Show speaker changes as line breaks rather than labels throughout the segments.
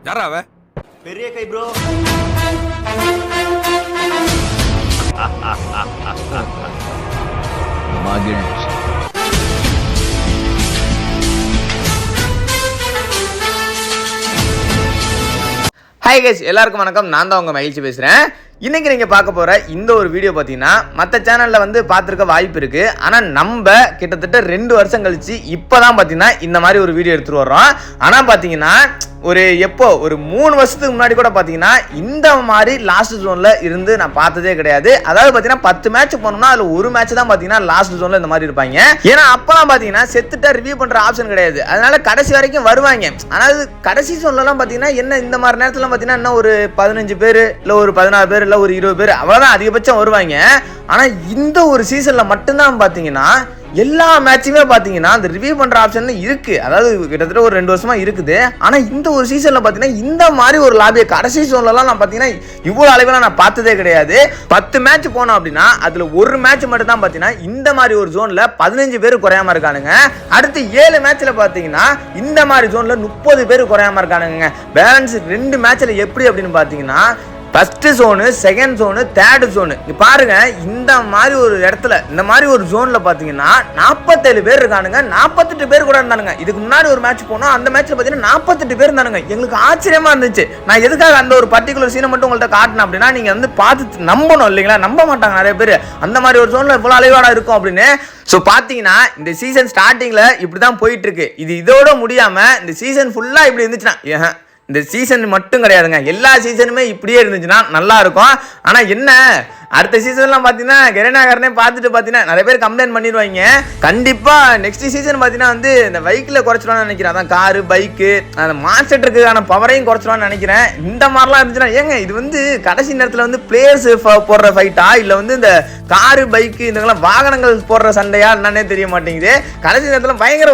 யாரா அவ?
பெரிய கை ப்ரோ.
மகிழ்ச்சி.
ஹாய் கைஸ், எல்லாருக்கும் வணக்கம். நான் தான் உங்கள் மகிழ்ச்சி பேசுகிறேன். இன்றைக்கி நீங்கள் பார்க்க போகிற இந்த ஒரு வீடியோ பார்த்தீங்கன்னா மற்ற சேனலில் வந்து பார்த்துருக்க வாய்ப்பு இருக்குது. ஆனால் நம்ம கிட்டத்தட்ட 2 வருஷம் கழித்து இப்போ தான் பார்த்தீங்கன்னா இந்த மாதிரி ஒரு வீடியோ எடுத்துகிட்டு வர்றோம். ஆனால் பார்த்தீங்கன்னா ஒரு 3 வருஷத்துக்கு முன்னாடி கூட பார்த்தீங்கன்னா இந்த மாதிரி லாஸ்ட் ஜோனில் இருந்து நான் பார்த்ததே கிடையாது. அதாவது பார்த்தீங்கன்னா 10 மேட்ச் போனோம்னா அதில் ஒரு மேட்ச் தான் பார்த்தீங்கன்னா லாஸ்ட் ஜோனில் இந்த மாதிரி இருப்பாங்க. ஏன்னா அப்போலாம் பார்த்தீங்கன்னா செத்துட்டா ரிவ்யூ பண்ணுற ஆப்ஷன் கிடையாது. அதனால கடைசி வரைக்கும் வருவாங்க. ஆனால் கடைசி ஜோன்லலாம் பார்த்தீங்கன்னா என்ன இந்த மாதிரி நேரத்தில் பார்த்தீங்கன்னா என்ன ஒரு 15 பேர் இல்லை ஒரு 16 பேர் இல்லை ஒரு 20 பேர் அவ்வளோதான் அதிகபட்சம் வருவாங்க. ஆனால் இந்த ஒரு சீசனில் மட்டும்தான் பார்த்தீங்கன்னா எல்லா மேட்சுமே பார்த்தீங்கன்னா அந்த ரிவ்யூ பண்ணுற ஆப்ஷன் இருக்கு. அதாவது கிட்டத்தட்ட ஒரு 2 வருஷமா இருக்குது. ஆனால் இந்த ஒரு சீசனில் பார்த்தீங்கன்னா இந்த மாதிரி ஒரு லாபியை கடைசி ஜோன்லலாம் நான் பார்த்தீங்கன்னா இவ்வளோ அளவில் நான் பார்த்ததே கிடையாது. 10 மேட்ச் போனோம் அப்படின்னா அதில் ஒரு மேட்ச் மட்டும் தான் பார்த்தீங்கன்னா இந்த மாதிரி ஒரு ஜோனில் 15 பேர் குறையாம இருக்கானுங்க. அடுத்து 7 மேட்ச்சில் பார்த்தீங்கன்னா இந்த மாதிரி ஜோனில் 30 பேர் குறையாம இருக்கானுங்க. பேலன்ஸ் 2 மேட்ச்சில் எப்படி அப்படின்னு பார்த்தீங்கன்னா first zone, second zone, third zone பாருங்க. இந்த மாதிரி ஒரு இடத்துல இந்த மாதிரி ஒரு ஜோன்ல பாத்தீங்கன்னா 47 பேர் இருக்கானுங்க. 48 பேர் கூட இருந்தானுங்க. இதுக்கு முன்னாடி ஒரு மேட்ச் போனோம். அந்த மேட்ச்ல பாத்தீங்கன்னா 48 பேர் இருந்தானுங்க. எங்களுக்கு ஆச்சரியமா இருந்துச்சு. நான் எதுக்காக அந்த ஒரு பர்டிகுலர் சீனை மட்டும் உங்கள்ட்ட காட்டினேன் அப்படின்னா நீங்க வந்து பார்த்து நம்பணும் இல்லைங்களா? நம்ப மாட்டாங்க நிறைய பேர் அந்த மாதிரி ஒரு ஜோன்ல இவ்வளவு அலைவாடா இருக்கும் அப்படின்னு. ஸோ பார்த்தீங்கன்னா இந்த சீசன் ஸ்டார்டிங்ல இப்படிதான் போயிட்டு இருக்கு. இது இதோட முடியாம இந்த சீசன் ஃபுல்லா இப்படி இருந்துச்சுன்னா இந்த சீசன் மட்டும் கிடையாதுங்க, எல்லா சீசனுமே இப்படியே இருந்துச்சுன்னா நல்லா இருக்கும். ஆனால் என்ன அடுத்த சீசன்லாம் பார்த்தீங்கன்னா கெரேனாகரனே பார்த்துட்டு பார்த்தீங்கன்னா நிறைய பேர் கம்ப்ளைண்ட் பண்ணிடுவாங்க. கண்டிப்பாக நெக்ஸ்ட் சீசன் பார்த்தீங்கன்னா வந்து இந்த பைக்கில் குறைச்சிடுவான்னு நினைக்கிறேன். அதான் காரு பைக்கு அந்த மாஸ்டருக்கான பவரையும் குறைச்சிடுவான்னு நினைக்கிறேன். இந்த மாதிரிலாம் இருந்துச்சுன்னா ஏங்க இது வந்து கடைசி நேரத்தில் வந்து பிளேயர்ஸ் போடுற ஃபைட்டா இல்லை வந்து இந்த காரு பைக்கு இதெல்லாம் வாகனங்கள் போடுற சண்டையா என்னன்னே தெரிய மாட்டேங்குது. கடைசி நேரத்தில் பயங்கர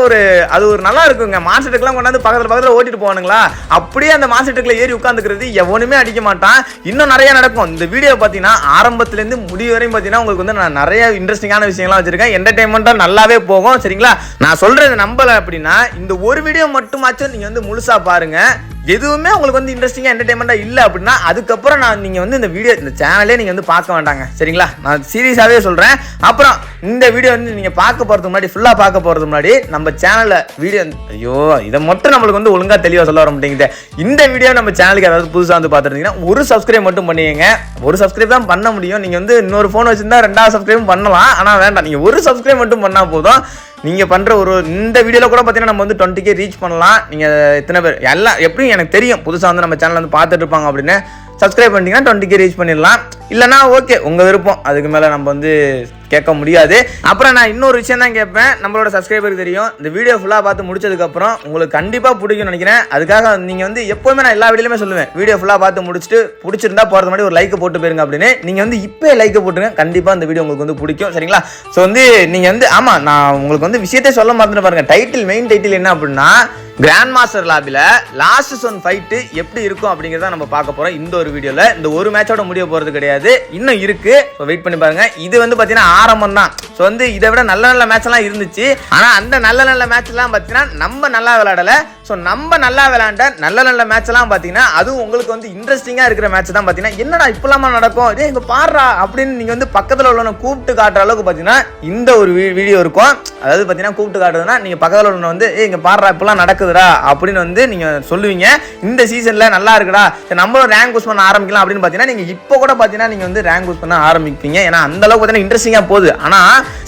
அது ஒரு நல்லா இருக்குங்க. மாஸ்டருக்குலாம் கொண்டாந்து பக்கத்தில் ஓட்டிட்டு போவானுங்களா, அப்படியே அந்த மாஸ்டருக்குள்ள ஏறி உட்காந்துக்கிறது எவனுமே அடிக்க மாட்டான். இன்னும் நிறைய நடக்கும். இந்த வீடியோ பார்த்தீங்கன்னா ஆரம்பத்திலேருந்து முடிவு வரையும் பார்த்தீங்கன்னா உங்களுக்கு வந்து நான் நிறைய இன்ட்ரெஸ்டிங்கான விஷயங்கள்லாம் வச்சிருக்கேன். என்டர்டைன்மெண்ட்டாக நல்லாவே போகும். சரிங்களா? நான் சொல்றது நம்பலை அப்படின்னா இந்த ஒரு வீடியோ மட்டுமாச்சும் நீங்கள் வந்து முழுசா பாருங்க. எதுவுமே உங்களுக்கு வந்து இன்ட்ரெஸ்டிங்காக என்டர்டைன்மெண்ட்டாக இல்லை அப்படின்னா அதுக்கப்புறம் நீங்கள் வந்து இந்த சேனலே நீங்கள் வந்து பார்க்க வேண்டாங்க. சரிங்களா? நான் சீரியஸாகவே சொல்கிறேன். அப்புறம் இந்த வீடியோ வந்து நீங்கள் பார்க்க போகிறதுக்கு முன்னாடி ஃபுல்லாக பார்க்க போகிறதுக்கு முன்னாடி நம்ம சேனலில் வீடியோ ஐயோ இதை மட்டும் நம்மளுக்கு வந்து ஒழுங்காக தெளிவாக சொல்ல வர மாட்டேங்குது. இந்த வீடியோ நம்ம சேனலுக்கு ஏதாவது புதுசாக வந்து பார்த்துருந்தீங்கன்னா ஒரு சப்ஸ்கிரைப் மட்டும் பண்ணிங்க. ஒரு சப்ஸ்கிரைப் தான் பண்ண முடியும். நீங்கள் வந்து இன்னொரு ஃபோன் வச்சுருந்தா 2வது சப்ஸ்கிரைப் பண்ணலாம். ஆனால் வேண்டாம், நீங்கள் ஒரு சப்ஸ்கிரைப் மட்டும் பண்ணால் போதும். நீங்கள் பண்ணுற இந்த வீடியோவில் கூட பார்த்தீங்கன்னா நம்ம வந்து 20K ரீச் பண்ணலாம். நீங்கள் எத்தனை பேர் எல்லாம் எப்படியும் எனக்கு தெரியும் புதுசாக வந்து நம்ம சேனல் வந்து பார்த்துட்டு இருப்பாங்க அப்படின்னு சப்ஸ்கிரைப் பண்ணிட்டீங்கன்னா 20K ரீச் பண்ணிடலாம். இல்லைனா ஓகே உங்கள் விருப்பம், அதுக்கு மேலே நம்ம வந்து கேட்க முடியாது. அப்புறம் நான் இன்னொரு விஷயம் தான் கேட்பேன். நம்மளோட சப்ஸ்கிரைபருக்கு தெரியும் இந்த வீடியோ ஃபுல்லாக பார்த்து முடிச்சதுக்கப்புறம் உங்களுக்கு கண்டிப்பாக பிடிக்கும்னு நினைக்கிறேன். அதுக்காக நீங்கள் வந்து எப்போவுமே நான் எல்லா வீடியோலையுமே சொல்லுவேன் வீடியோ ஃபுல்லாக பார்த்து முடிச்சுட்டு பிடிச்சிருந்தா போகிறது மாதிரி ஒரு லைக்கை போட்டு போயிருங்க அப்படின்னு. நீங்கள் வந்து இப்போ லைக்கை போட்டுருங்க, கண்டிப்பாக இந்த வீடியோ உங்களுக்கு வந்து பிடிக்கும். சரிங்களா? ஸோ வந்து நீங்கள் வந்து ஆமாம் நான் உங்களுக்கு வந்து விஷயத்தை சொல்ல மறந்துட்டு பாருங்கள். மெயின் டைட்டில் என்ன அப்படின்னா கிராண்ட் மாஸ்டர் லாபில லாஸ்ட் ஜோன் ஃபைட் எப்படி இருக்கும் அப்படிங்கறத நம்ம பார்க்க போறோம் இந்த ஒரு வீடியோல. இந்த ஒரு மேட்சோட முடிய போறது கிடையாது, இன்னும் இருக்கு. வெயிட் பண்ணி பாருங்க. இது வந்து பாத்தீங்கன்னா ஆரம்பம் தான். ஸோ வந்து இதை விட நல்ல நல்ல மேட்ச் எல்லாம் இருந்துச்சு. ஆனா அந்த நல்ல நல்ல மேட்ச் எல்லாம் பாத்தீங்கன்னா நம்ம நல்லா விளையாடல. ஸோ நம்ம நல்லா விளையாண்ட நல்ல நல்ல மேட்ச் எல்லாம் பாத்தீங்கன்னா அதுவும் உங்களுக்கு வந்து இன்ட்ரெஸ்டிங்கா இருக்கிற மேட்ச் தான் பாத்தீங்கன்னா என்னடா இப்பலாமா நடக்கும் இதே இங்க பாடுறா அப்படின்னு நீங்க வந்து பக்கத்துல உள்ளவனை கூப்பிட்டு காட்டுற அளவுக்கு பாத்தீங்கன்னா இந்த ஒரு வீடியோ இருக்கும். அதாவது பாத்தீங்கன்னா கூப்பிட்டு காட்டுறதுன்னா நீங்க பக்கத்துல உள்ளவனை வந்து இங்க பாடுறா இப்பெல்லாம் நடக்குதுடா அப்படின்னு வந்து நீங்க சொல்லுவீங்க. இந்த சீசன்ல நல்லா இருக்குடா நம்மளும் ரேங்க் புஷ் பண்ண ஆரம்பிக்கலாம் அப்படின்னு பாத்தீங்கன்னா நீங்க இப்போ கூட பாத்தீங்கன்னா நீங்க வந்து ரேங்க் புஷ் பண்ண ஆரம்பிப்பீங்க. ஏன்னா அந்த அளவுக்கு பாத்தீங்கன்னா இன்ட்ரெஸ்டிங்கா போகுது. ஆனா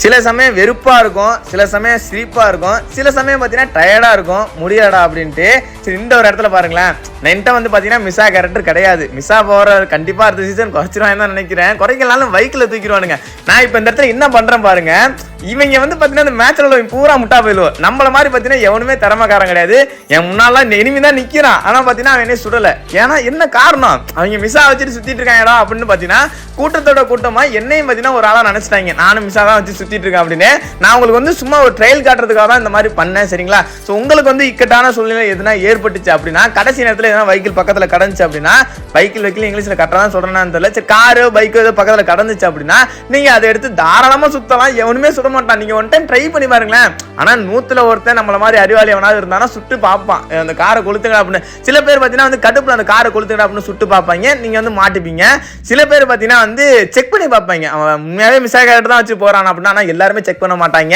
சில சமயம் வெறுப்பா இருக்கும், சில சமயம் சிரிப்பா இருக்கும், சில சமயம் பாத்தீங்கன்னா டயர்டா இருக்கும் முடியாடா அப்படின்ட்டு. சரி இந்த ஒரு இடத்துல பாருங்களேன், என்கிட்ட வந்து பாத்தீங்கன்னா மிஸ்ஸா கேரக்டர் கிடையாது. மிஸ்ஸா போற கண்டிப்பா அடுத்த சீசன் குறைச்சிருவாங்க தான் நினைக்கிறேன். குறைக்கலாலும் பைக்கில் தூக்கிடுவானுங்க. நான் இப்போ இந்த இடத்துல என்ன பண்றேன் பாருங்க. இவங்க வந்து பாத்தீங்கன்னா இந்த மேட்ச்ல பூரா முட்டா போயிடுவோம். நம்மள மாதிரி பாத்தீங்கன்னா எவனுமே திறமைக்காரன் கிடையாது. என் முன்னாலாம் எனிமி தான் நிக்கிறான். ஆனா பாத்தீங்கன்னா அவன் என்ன சுடல. ஏன்னா என்ன காரணம், அவங்க மிஸ்ஸா வச்சுட்டு சுத்திட்டு இருக்காங்கடா அப்படின்னு பாத்தீங்கன்னா கூட்டத்தோட கூட்டமா என்னையும் பாத்தீங்கன்னா ஒரு ஆளா நினைச்சிட்டாங்க. நானும் மிஸ்ஸா தான் வச்சு சுத்திட்டு இருக்கேன் அப்படின்னு. நான் உங்களுக்கு வந்து சும்மா ஒரு ட்ரையல் காட்டுறதுக்காக தான் இந்த மாதிரி பண்ணேன். சரிங்களா? ஸோ உங்களுக்கு வந்து இக்கட்டான சூழ்நிலை எதுனா ஏற்பட்டுச்சு அப்படின்னா கடைசி நேரத்தில் இடத்துல ஏதாவது வெஹிக்கிள் பக்கத்தில் கடந்துச்சு அப்படின்னா, வெஹிக்கிள் இங்கிலீஷில் கரெக்டாக தான் சொல்கிறேன்னு தெரியல, சரி காரோ பைக்கோ ஏதோ பக்கத்தில் கடந்துச்சு அப்படின்னா நீங்கள் அதை எடுத்து தாராளமாக சுற்றலாம், எவனுமே சுட மாட்டான். நீங்கள் ஒன் டைம் ட்ரை பண்ணி பாருங்களேன். ஆனால் 100ல் ஒருத்தன் நம்மள மாதிரி அறிவாளி எவனாவது இருந்தானா சுட்டு பார்ப்பான், அந்த காரை கொளுத்துங்க அப்படின்னு. சில பேர் பார்த்தீங்கன்னா வந்து கடுப்பில் அந்த காரை கொளுத்துங்க அப்படின்னு சுட்டு பார்ப்பாங்க, நீங்கள் வந்து மாட்டிப்பீங்க. சில பேர் பார்த்தீங்கன்னா வந்து செக் பண்ணி பார்ப்பாங்க, அவன் உண்மையாகவே மிஸ் ஆகிட்டு தான் வச்சு போகிறான் அப்படின்னா. ஆனால் எல்லாருமே செக் பண்ண மாட்டாங்க.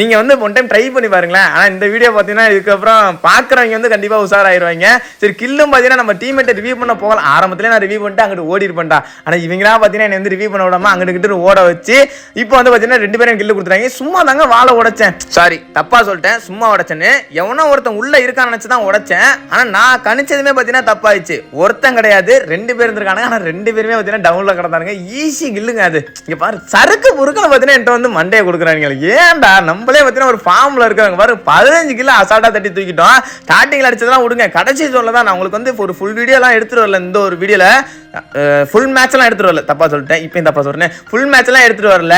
நீங்கள் வந்து ஒன் டைம் ட்ரை பண்ணி பாருங்களேன். ஆனால் இந்த வீடியோ பார்த்தீங்கன்னா இதுக்கப்புறம் பார்க்குறவங்க வந்து கண்டிப்பாக உஷாராயிருவாங்க. சரி கில்லும் பார்த்தீங்கன்னா நம்ம டீம்மேட்டை ரிவ்யூ பண்ண போகலாம். ஆரம்பத்திலே நான் ரிவ்யூ பண்ணிட்டு அங்கிட்டு ஓடி இருப்பேன்டா. ஆனால் இவங்களாம் பார்த்தீங்கன்னா என்னை வந்து ரிவ்யூ பண்ண விடாம அங்கிட்டு ஓட வச்சு இப்போ வந்து பார்த்தீங்கன்னா 2 பேரும் கில்லு கொடுத்துட்டாங்க. சும்மா தாங்க வாழை உடைச்சேன், சாரி தப்பா சொல்லிட்டேன், சும்மா உடைச்சேன்னு. எவனோ ஒருத்தன் உள்ள இருக்கான்னு நினைச்சு தான் உடைச்சேன். ஆனால் நான் கணிச்சதுமே பார்த்தீங்கன்னா தப்பாயிடுச்சு. ஒருத்தன் கிடையாது 2 பேர் இருந்திருக்காங்க. ஆனால் 2 பேருமே பார்த்தீங்கன்னா டவுன்ல கிடந்தானுங்க. ஈஸி கில்லுங்க அது. இங்கே பாரு சரக்கு பொருட்களை பார்த்தீங்கன்னா என்கிட்ட வந்து மண்டையை கொடுக்குறாங்க. ஏன்டா நம்மளே பார்த்தீங்கன்னா ஒரு ஃபார்ம்ல இருக்காங்க பாரு, 15 கிலோ அசால்ட்டா தட்டி தூக்கிட்டோம். ஸ்டார்டிங்ல அடிச்சதெல்லாம் விடுங்க, கடைசி சொல்ல தான் நான் உங்களுக்கு வந்து ஒரு ஃபுல் வீடியோலாம் எடுத்துட்டு வரல. இந்த ஒரு வீடியோல ஃபுல் மேட்ச்லாம் எடுத்துட்டு வரல, தப்பா சொல்லிட்டேன், இப்பயும் தப்பா சொல்றேன். ஃபுல் மேட்ச்லாம் எடுத்துட்டு வரல,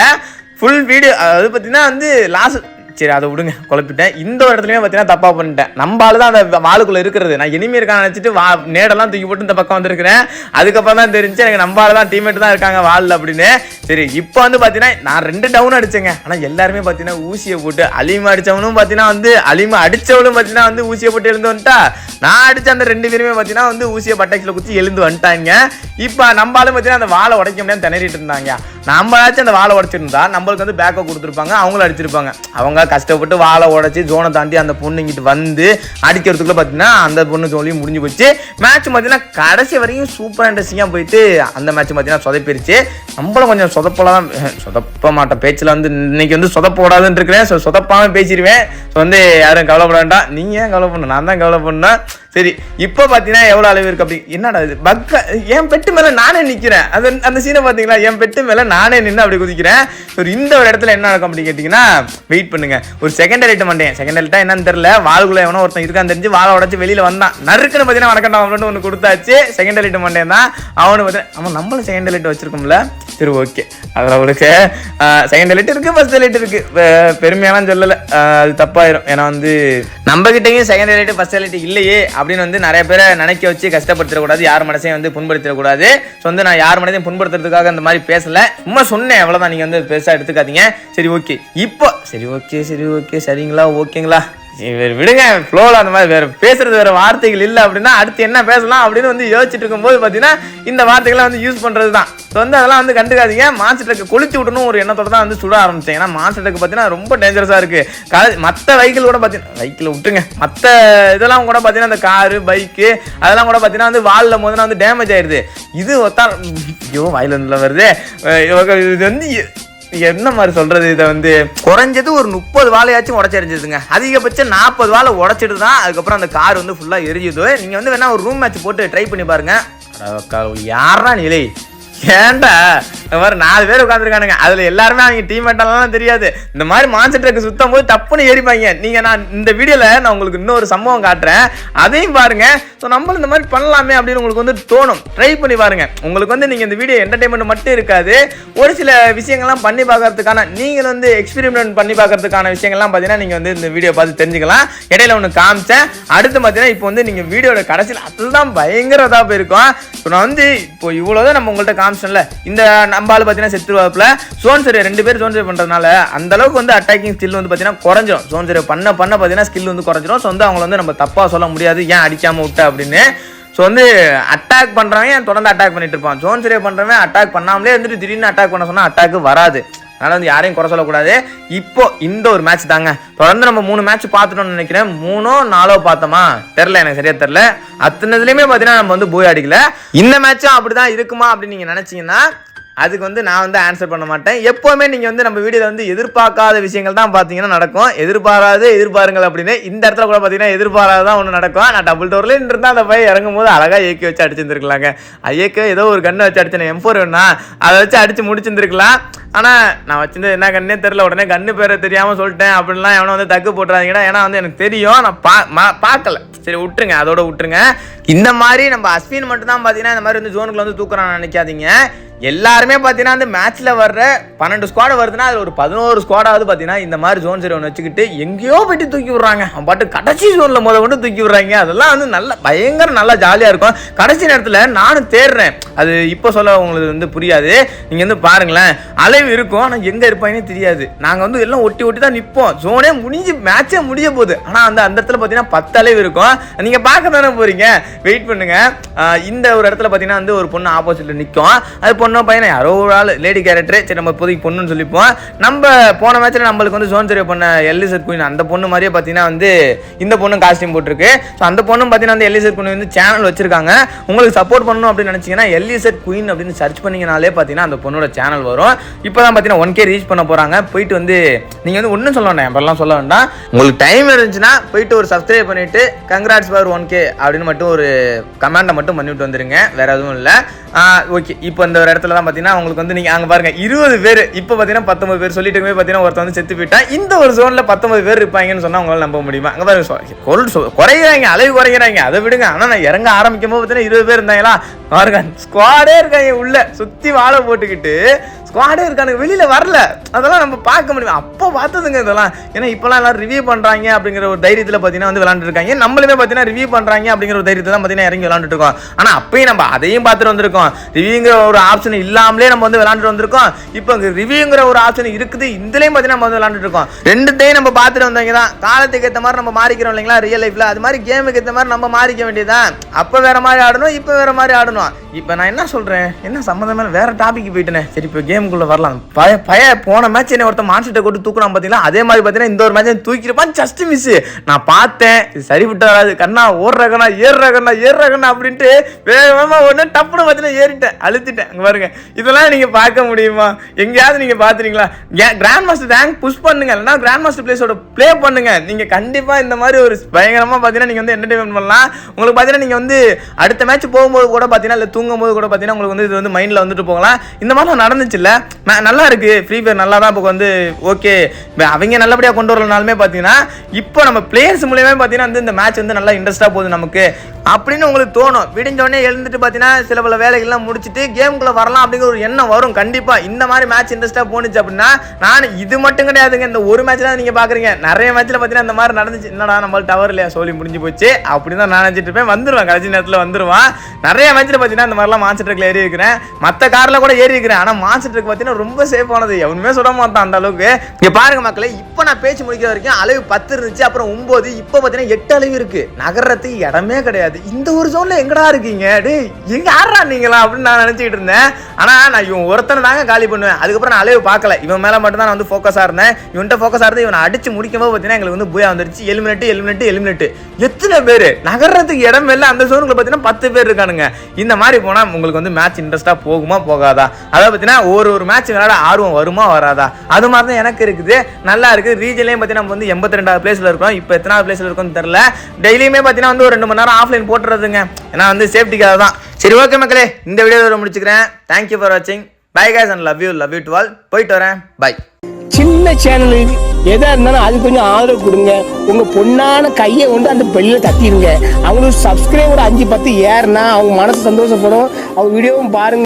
ஃபுல் வீடியோ அது பார்த்தீங்கன்னா வந்து லாஸ்ட். சரி அதை விடுங்க, குழப்பிட்டேன். இந்த ஒரு இடத்துலயுமே பார்த்தீங்கன்னா தப்பா பண்ணிட்டேன். நம்ம ஆளு தான் அந்த வாளுக்குள்ள இருக்கிறது. நான் இனிமே இருக்கான்னு நினைச்சிட்டு நேடெல்லாம் தூக்கி போட்டு இந்த பக்கம் வந்திருக்கிறேன். அதுக்கப்புறம் தான் தெரிஞ்சு எனக்கு நம்ம ஆளு தான் டீம்மேட் தான் இருக்காங்க வாலில் அப்படின்னு. சரி இப்போ வந்து பார்த்தீங்கன்னா நான் 2 டவுன் அடிச்சேங்க. ஆனால் எல்லாருமே பார்த்தீங்கன்னா ஊசியை போட்டு, அலிமா அடிச்சவனும் பார்த்தீங்கன்னா வந்து அலிமா அடிச்சவனும் பார்த்தீங்கன்னா வந்து ஊசியை போட்டு எழுந்து வந்துட்டா. நான் அடிச்ச அந்த 2 பேருமே பார்த்தீங்கன்னா வந்து ஊசியை பட்டாக்சில் குத்தி எழுந்து வந்துட்டாங்க. இப்போ நம்மளாலும் பார்த்தீங்கன்னா அந்த வாழை உடைக்க முடியாது திணறிட்டு இருந்தாங்க. நம்மளாச்சும் அந்த வாழை உடைச்சிருந்தா நம்மளுக்கு வந்து பேக்கப் கொடுத்துருப்பாங்க, அவங்களும் அடிச்சிருப்பாங்க. அவங்க கஷ்டப்பட்டு வாழை உடைச்சி ஜோனை தாண்டி அந்த பொண்ணு இங்கிட்டு வந்து அடிக்கிறதுக்குள்ள பார்த்தீங்கன்னா அந்த பொண்ணு ஜோலியும் முடிஞ்சு போச்சு. மேட்ச் பார்த்தீங்கன்னா கடைசி வரைக்கும் சூப்பராக இன்ட்ரெஸ்டிங்காக போயிட்டு அந்த மேட்ச் பார்த்தீங்கன்னா சொதப்பிருச்சு. நம்மளும் கொஞ்சம் சொதப்பலாம், சொதப்ப மாட்டேன் பேச்சில் வந்து இன்னைக்கு வந்து சொதப்போடாதுன்னு இருக்கிறேன். சொதப்பாமல் பேசிடுவேன். ஸோ வந்து யாரும் கவலைப்பட வேண்டாம். நீங்கள் ஏன் கவலை பண்ணணும், நான் தான் கவலை பண்ணேன். சரி இப்போ பார்த்தீங்கன்னா எவ்வளோ அளவு இருக்கு அப்படி. என்னடா இது பக்க, என் பெட்டு மேலே நானே நிற்கிறேன். அது அந்த சீனை பார்த்தீங்களா, என் பெட்டு மேலே நானே நின்று அப்படி குதிக்கிறேன். ஒரு இந்த ஒரு இடத்துல என்ன நடக்கும் அப்படி கேட்டிங்கன்னா, வெயிட் பண்ணுங்க, ஒரு செகண்ட் ரைட்டு மாட்டேன். செகண்ட் ரைட்டா என்னன்னு தெரியல, வாளுக்குள்ள எவனோ ஒருத்தன் இருக்கான்னு தெரிஞ்சு வாழை உடச்சு வெளியில் வந்தான். நறுக்குன்னு பார்த்தீங்கன்னா வணக்கண்டா அவனு ஒன்று கொடுத்தாச்சு. செகண்ட் ரைட்டு மாட்டேன் தான் அவனு பார்த்தீங்கன்னா. அவன் நம்மளும் செகண்ட் ரைட்டு வச்சிருக்கோம்ல. சரி ஓகே, அதில் அவளுக்கு செகண்ட் ரைட்டு இருக்குது, ஃபர்ஸ்ட் ரைட்டு இருக்குது. பெருமையாலாம் சொல்லலை, அது தப்பாயிரும். ஏன்னா வந்து நம்ம கிட்டையும் செகண்ட் ரைட்டு ஃபர்ஸ்ட் ரைட்டு இல்லையே அப்படின்னு வந்து நிறைய பேரை நினைக்க வச்சு கஷ்டப்படுத்திடக்கூடாது, யார் மனசையும் வந்து புண்படுத்திடக்கூடாது. ஸோ வந்து நான் யார் மனதையும் புண்படுத்துறதுக்காக அந்த மாதிரி பேசல, சும்மா சொன்னேன் அவ்வளோதான். நீங்கள் வந்து பெருசாக எடுத்துக்காதீங்க. சரி ஓகே, இப்போ சரி ஓகே சரிங்களா, ஓகேங்களா, விடுங்க ஃப்ளோவில் அந்த மாதிரி வேறு பேசுறது வேறு வார்த்தைகள் இல்லை அப்படின்னா அடுத்து என்ன பேசலாம் அப்படின்னு வந்து யோசிச்சுட்டு இருக்கும்போது பார்த்தீங்கன்னா இந்த வார்த்தைகள்லாம் வந்து யூஸ் பண்ணுறது தான். ஸோ வந்து அதெல்லாம் வந்து கண்டுக்காதீங்க. மான்ஸ்டர் ட்ரக்கை கொளுத்தி விடணும் ஒரு எண்ணத்தோட தான் வந்து சுட ஆரம்பித்தேன். ஏன்னா மான்ஸ்டர் ட்ரக் பார்த்தீங்கன்னா ரொம்ப டேஞ்சரஸாக இருக்குது. மற்ற வெஹிக்கிள் கூட பார்த்தீங்கன்னா, வெஹிக்கிள் விட்டுருங்க, மற்ற இதெல்லாம் கூட பார்த்தீங்கன்னா அந்த காரு பைக்கு அதெல்லாம் கூட பார்த்தீங்கன்னா வந்து வாலில் போதுனா வந்து டேமேஜ் ஆயிடுது. இது ஒத்தா ஐயோ வாயில வருது. இது வந்து என்ன மாதிரி சொல்றது, இதை வந்து குறைஞ்சது ஒரு 30 வாழையாச்சும் உடச்சிருந்துதுங்க. அதிகபட்சம் 40 வாழை உடச்சிட்டு தான் அதுக்கப்புறம் அந்த கார் வந்து ஃபுல்லாக எரிஞ்சுது. நீங்கள் வந்து வேணா ஒரு ரூம் மேட்ச் போட்டு ட்ரை பண்ணி பாருங்க. யாரா நிலை ஏன்டா மாதிரி 4 பேர் உட்காந்துருக்கானுங்க. அதில் எல்லாருமே அவங்க டீம்மேட்டெல்லாம் தெரியாது. இந்த மாதிரி மான்ஸ்டர் ட்ரக் சுத்தம் போது தப்புன்னு ஏறிப்பாங்க. நீங்கள் நான் இந்த வீடியோவில் நான் உங்களுக்கு இன்னொரு சம்பவம் காட்டுறேன், அதையும் பாருங்க. ஸோ நம்மளும் இந்த மாதிரி பண்ணலாமே அப்படின்னு உங்களுக்கு வந்து தோணும். ட்ரை பண்ணி பாருங்க. உங்களுக்கு வந்து நீங்கள் இந்த வீடியோ என்டர்டைன்மெண்ட் மட்டும் இருக்காது, ஒரு சில விஷயங்கள்லாம் பண்ணி பார்க்கறதுக்கான, நீங்கள் வந்து எக்ஸ்பெரிமெண்ட் பண்ணி பார்க்கறதுக்கான விஷயங்கள்லாம் பார்த்தீங்கன்னா நீங்கள் வந்து இந்த வீடியோ பார்த்து தெரிஞ்சுக்கலாம். இடையில ஒன்று காமிச்சேன். அடுத்து பார்த்தீங்கன்னா இப்போ வந்து நீங்கள் வீடியோட கடைசியில் அதுதான் பயங்கர இதாக போயிருக்கோம். ஸோ நான் வந்து இப்போ இவ்வளோதான் நம்ம உங்கள்கிட்ட காமிச்சேன்ல, இந்த நம்பால் பார்த்தீங்கன்னா செத்துருவாப்புல. சோன் சரி 2 பேர் சோன் சரி பண்ணுறதுனால அந்த அளவுக்கு வந்து அட்டாக்கிங் ஸ்கில் வந்து பார்த்தீங்கன்னா குறைஞ்சிரும். சோன் சரி பண்ண பார்த்தீங்கன்னா ஸ்கில் வந்து குறைஞ்சிரும். ஸோ வந்து அவங்கள வந்து நம்ம தப்பாக சொல்ல முடியாது, ஏன் அடிக்காமல் விட்ட அப்படின்னு. ஸோ வந்து அட்டாக் பண்ணுறவன் தொடர்ந்து அட்டாக் பண்ணிட்டு இருப்பான். ஜோன் சரியா பண்ணுறவன் அட்டாக் பண்ணாமலே வந்துட்டு திடீர்னு அட்டாக் பண்ண சொன்னால் அட்டாக்கு வராது. அதனால் வந்து யாரையும் குறை சொல்லக்கூடாது. இப்போ இந்த ஒரு மேட்ச் தாங்க, தொடர்ந்து நம்ம 3 மேட்ச் பார்த்துட்டோம்னு நினைக்கிறேன். 3ஓ 4ஓ பார்த்தோமா தெரில, எனக்கு சரியா தெரில. அத்தனைதுலேயுமே பார்த்தீங்கன்னா நம்ம வந்து போய் அடிக்கல. இந்த மேட்சும் அப்படி தான் இருக்குமா அப்படின்னு நீங்கள் நினச்சிங்கன்னா அதுக்கு வந்து நான் வந்து ஆன்சர் பண்ண மாட்டேன். எப்போவுமே நீங்கள் வந்து நம்ம வீடியோவில் வந்து எதிர்பார்க்காத விஷயங்கள் தான் பார்த்தீங்கன்னா நடக்கும். எதிர்பாருங்கள் அப்படின்னு இந்த இடத்துல கூட பார்த்தீங்கன்னா எதிர்பாராதான் ஒன்று நடக்கும். நான் டபுள் டோர்லேயே இருந்தால் அந்த பையன் இறங்கும் போது அழகாக ஏக்கி வச்சு அடிச்சிருந்துருக்கலாங்க. ஐயக்கு ஏதோ ஒரு கண்ணை வச்சு அடிச்சேன், M4 வேணா அதை வச்சு அடித்து முடிச்சிருந்துருக்கலாம். ஆனால் நான் வச்சிருந்தது என்ன கண்ணே தெரில, உடனே கண்ணு பேரை தெரியாமல் சொல்லிட்டேன் அப்படின்லாம் எவனோ வந்து தக்கு போட்டுறாதீங்கன்னா. ஏன்னா வந்து எனக்கு தெரியும், நான் பார்க்கல. சரி விட்டுருங்க, அதோட விட்டுருங்க. இந்த மாதிரி நம்ம அஸ்வின் மட்டும் தான் பார்த்தீங்கன்னா இந்த மாதிரி வந்து ஜோனுக்குள்ள வந்து தூக்குறான்னு நினைக்காதீங்க. எல்லாருமே பார்த்தீங்கன்னா அந்த மேட்ச்ல வர்ற 12 ஸ்குவாட் வருதுன்னா அது ஒரு 11 ஸ்குவாடாவது பார்த்தீங்கன்னா இந்த மாதிரி ஜோன் சரி ஒன்று வச்சுக்கிட்டு எங்கேயோ போயிட்டு தூக்கி விடுறாங்க. பாட்டு கடைசி ஜோன்ல கொண்டு தூக்கி விடுறாங்க. அதெல்லாம் வந்து நல்ல பயங்கர நல்லா ஜாலியா இருக்கும். கடைசி நேரத்தில் நானும் தேடுறேன். அது இப்போ சொல்ல உங்களுக்கு வந்து புரியாது. நீங்க வந்து பாருங்களேன், அலைவு இருக்கும் ஆனால் எங்க இருப்பாங்கன்னு தெரியாது. நாங்க வந்து எல்லாம் ஒட்டி ஒட்டி தான் நிற்போம். ஜோனே முடிஞ்சு மேட்சே முடிய போகுது. ஆனால் அந்த இடத்துல பார்த்தீங்கன்னா 10 அலைவு இருக்கும். நீங்க பார்க்க தானே போறீங்க, வெயிட் பண்ணுங்க. இந்த ஒரு இடத்துல பார்த்தீங்கன்னா வந்து ஒரு பொண்ணு ஆப்போசிட்ல நிற்கும். அது பொண்ணு பையனை யாரோ ஒரு ஆள் லேடி கேரக்டர், சரி நம்ம இப்போதைக்கு பொண்ணுன்னு சொல்லிப்போம். நம்ம போன மேட்ச்ல நம்மளுக்கு வந்து ஜோன் சர்வே பண்ண எலிசர் குயின் அந்த பொண்ணு மாதிரியே பார்த்தீங்கன்னா வந்து இந்த பொண்ணு காஸ்டியூம் போட்டிருக்கு. ஸோ அந்த பொண்ணும் பார்த்தீங்கன்னா வந்து எலிசர் குயின் வந்து சேனல் வச்சிருக்காங்க. உங்களுக்கு சப்போர்ட் பண்ணணும் அப்படின்னு நினைச்சீங்கன்னா எலிசர் குயின் அப்படின்னு சர்ச் பண்ணீங்கனாலே பார்த்தீங்கன்னா அந்த பொண்ணோட சேனல் வரும். இப்போ தான் பார்த்தீங்கன்னா 1K ரீச் பண்ண போறாங்க. போயிட்டு வந்து நீங்க வந்து ஒன்றும் சொல்ல வேண்டாம், எப்பெல்லாம் சொல்ல வேண்டாம். உங்களுக்கு டைம் இருந்துச்சுன்னா போயிட்டு ஒரு சப்ஸ்கிரைப் பண்ணிட்டு கங்க்ராட்ஸ் ஃபார் 1K அப்படின்னு மட்டும் ஒரு கமெண்டை மட்டும் பண்ணிவிட்டு வந்துருங்க, வேற எதுவும் இல்லை. ஓகே, இப்போ இந்த ஒரு இடத்துல தான் பார்த்தீங்கன்னா உங்களுக்கு வந்து நீங்கள் அங்கே பாருங்க 20 பேர், இப்போ பார்த்தீங்கன்னா 19 பேர் சொல்லிட்டு பார்த்தீங்கன்னா ஒருத்தர் வந்து செத்து போயிட்டா. இந்த ஒரு ஜோனில் 19 பேர் இருப்பாங்கன்னு சொன்னால் உங்களால் நம்ப முடியுமா? அங்கே பாருங்க குறைகிறாங்க, அளவு குறைகிறாங்க, அதை விடுங்க. ஆனால் நான் இறங்க ஆரம்பிக்கும் போது பார்த்தீங்கன்னா 20 பேர் இருந்தாங்களா பாருங்க, ஸ்குவாடே இருக்காங்க உள்ள சுற்றி வாழை போட்டுக்கிட்டு ஸ்குவாடே இருக்கானுங்க, வெளியில வரல. அதெல்லாம் நம்ம பார்க்க முடியும். அப்போ பார்த்ததுங்க இதெல்லாம். ஏன்னா இப்போலாம் எல்லாரும் ரிவ்யூ பண்றாங்க அப்படிங்கிற ஒரு தைரியத்தில் பார்த்தீங்கன்னா வந்து விளாண்டு இருக்காங்க. நம்மளுமே பார்த்தீங்கன்னா ரிவ்யூ பண்றாங்க அப்படிங்கிற ஒரு தைரியத்தை தான் பார்த்தீங்கன்னா இறங்கி விளாண்டுட்டு இருக்கோம். ஆனால் அப்பயும் நம்ம அதையும் பார்த்துட்டு வந்திருக்கோம். ரிவ்யூங்கிற ஒரு ஆப்ஷன் இல்லாமலே நம்ம வந்து விளாண்டுட்டு வந்திருக்கோம். இப்போ ரிவ்யூங்கிற ஒரு ஆப்ஷன் இருக்குது, இதுலயும் பார்த்தீங்கன்னா நம்ம வந்து விளாண்டுட்டு இருக்கோம். ரெண்டுத்தையும் நம்ம பார்த்துட்டு வந்தவங்க தான். காலத்துக்கு ஏற்ற மாதிரி நம்ம மாறிக்கிறோம் இல்லைங்களா ரியல் லைஃப்ல. அது மாதிரி கேமுக்கு ஏற்ற மாதிரி நம்ம மாறிக்க வேண்டியதான். அப்போ வேற மாதிரி ஆடணும், இப்போ வேற மாதிரி ஆடணும். இப்போ நான் என்ன சொல்றேன், என்ன சம்மந்தமே வேற டாபிக் போயிட்டேன். சரி, இப்போ கேமுக்குள்ள வரலாம். போன மேட்ச் என்ன ஒருத்தர் மான்ஸ்டரை கொண்டு தூக்குறான் பாத்தீங்களா, அதே மாதிரி பாத்தீங்கன்னா இந்த ஒரு மேட்ச் தூக்கிருப்பான். Just miss. நான் பார்த்தேன், இது சரிவிட்டு வராது. கண்ணா ஓடுறகண்ணா ஏறுறகண்ணா அப்படின்ட்டு வேகமா ஒன்று டப்புன்னு பார்த்தீங்கன்னா ஏறிட்டேன், அழுத்திட்டேன். அங்கே பாருங்க, இதெல்லாம் நீங்க பார்க்க முடியுமா? எங்கேயாவது நீங்க பாத்துறீங்களா? கிராண்ட் மாஸ்டர் ரேங்க் புஷ் பண்ணுங்க, இல்லைன்னா கிராண்ட் மாஸ்டர் பிளேஸோட பிளே பண்ணுங்க. நீங்க கண்டிப்பா இந்த மாதிரி ஒரு பயங்கரமா பாத்தீங்கன்னா நீங்க வந்து என்டர்டைன்மெண்ட் பண்ணலாம். உங்களுக்கு பாத்தீங்கன்னா நீங்க வந்து அடுத்த மேட்ச் போகும்போது கூட பாத்தீங்கன்னா இல்லை தூங்கும் போது கூட பாத்தீங்கன்னா உங்களுக்கு வந்து இது வந்து மைண்ட்ல வந்துட்டு போகலாம். இந்த மாதிரி நடந்துச்சு இல்ல, நல்லா இருக்கு. ஃப்ரீ ஃபயர் நல்லா தான் இப்போ வந்து ஓகே, அவங்க நல்லபடியாக கொண்டு வரலனாலுமே பார்த்தீங்கன்னா இப்போ நம்ம பிளேயர்ஸ் மூலியமே பார்த்தீங்கன்னா இந்த மேட்ச் வந்து நல்லா இன்ட்ரெஸ்ட்டாக போகுது நமக்கு அப்படின்னு உங்களுக்கு தோணும். விடிஞ்சோடனே எழுந்துட்டு பார்த்தீங்கன்னா சில பல வேலைகள்லாம் முடிச்சுட்டு கேமுக்குள்ளே வரலாம் அப்படிங்கிற ஒரு எண்ணம் வரும். கண்டிப்பாக இந்த மாதிரி மேட்ச் இன்ட்ரெஸ்ட்டாக போணுச்சு அப்படின்னா, நான் இது மட்டும் கிடையாதுங்க, இந்த ஒரு மேட்ச் தான் நீங்கள் பார்க்குறீங்க. நிறைய மேட்ச்சில் பார்த்தீங்கன்னா இந்த மாதிரி நடந்துச்சு. என்னடா நம்ம டவர் இல்லையா, சோலி முடிஞ்சு போச்சு அப்படின்னு தான் நான் நினச்சிட்டு இருப்பேன். வந்துடுவேன், கடைசி நேரத்தில் வந்துடுவான். நிறைய மேட்ச்சில் பார்த்தீங்கன்னா இந்த மாதிரிலாம் மான்ஸ்டர் ட்ரக்கில் ஏறி இருக்கிறேன், மற்ற காரில் கூட ஏறி இருக்கிறேன். ஆனால் மான்ஸ்டர் ட்ரக் பார்த்தீங்கன்னா ரொம்ப சேஃபானது, எவனுமே சொல்ல மாட்டான் அந்த அளவுக்கு. இங்க பாருங்க மக்களே, இப்போ நான் பேச்சு முடிக்கிற வரைக்கும் அளவு 10 இருந்துச்சு, அப்புறம் 9, இப்போ பார்த்தீங்கன்னா 8 அளவு இருக்கு. நகர்றதுக்கு இடமே கிடையாது. இந்த ஒரு ஜோன்ல எங்கடா இருக்கீங்க, டேய் எங்க ஆடுறா நீங்களா அப்படின்னு நான் நினைச்சிட்டு இருந்தேன். ஆனா நான் இவன் ஒருத்தனை தாங்க காலி பண்ணுவேன். அதுக்கப்புறம் நான் அளவு பார்க்கல, இவன் மேல மட்டும் தான் நான் வந்து ஃபோக்கஸா இருந்தேன். இவன்ட்ட ஃபோக்கஸா இருந்து இவனை அடிச்சு முடிக்கும் போது பார்த்தீங்கன்னா எங்களுக்கு வந்து பூயா வந்துருச்சு. எலிமினேட். எத்தனை பேர் நகர்றதுக்கு இடம் இல்லை. அந்த ஜோனுக்குள்ள பார்த்தீங்கன்னா 10 பேர் இருக்கானுங்க. இந்த மாதிரி போனா உங்களுக்கு வந்து மேட்ச் இன்ட்ரெஸ்டா போகுமா போகாதா? அதாவது பார்த்தீங்கன்னா ஒரு மேட்ச் விளையாட ஆர்வம் வருமா வராதா? அது மாதிரி தான் எனக்கு இருக்குது. நல்லா இருக்கு. ரீஜன்லயும் பார்த்தீங்கன்னா நம்ம வந்து 82வது பிளேஸ்ல இருக்கோம். இப்போ எத்தனாவது பிளேஸ்ல இருக்கோம்னு தெரியல. டெய்லியுமே பார்த்தீங்கன்னா வந்து ஒரு 2 மணி நேரம் ஆஃப்லைன் போட்டுறதுங்க, ஏன்னா வந்து சேஃப்டிக்காக தான். சரி, ஓகே மக்களே, இந்த வீடியோ முடிச்சுக்கிறேன். தேங்க்யூ ஃபார் வாட்சிங். Bye guys and love you to all. போயிட்டு வரேன், பை.
சின்ன சேனல் எதா இருந்தாலும் அது கொஞ்சம் ஆதரவு கொடுங்க. உங்க பொண்ணான கையை கொண்டு அந்த பெல்ல தட்டிடுங்க. அவங்களுக்கு சப்ஸ்கிரைபர் 5-10 ஏறுனா அவங்க மனசு சந்தோஷப்படும். அவங்க வீடியோவும் பாருங்க.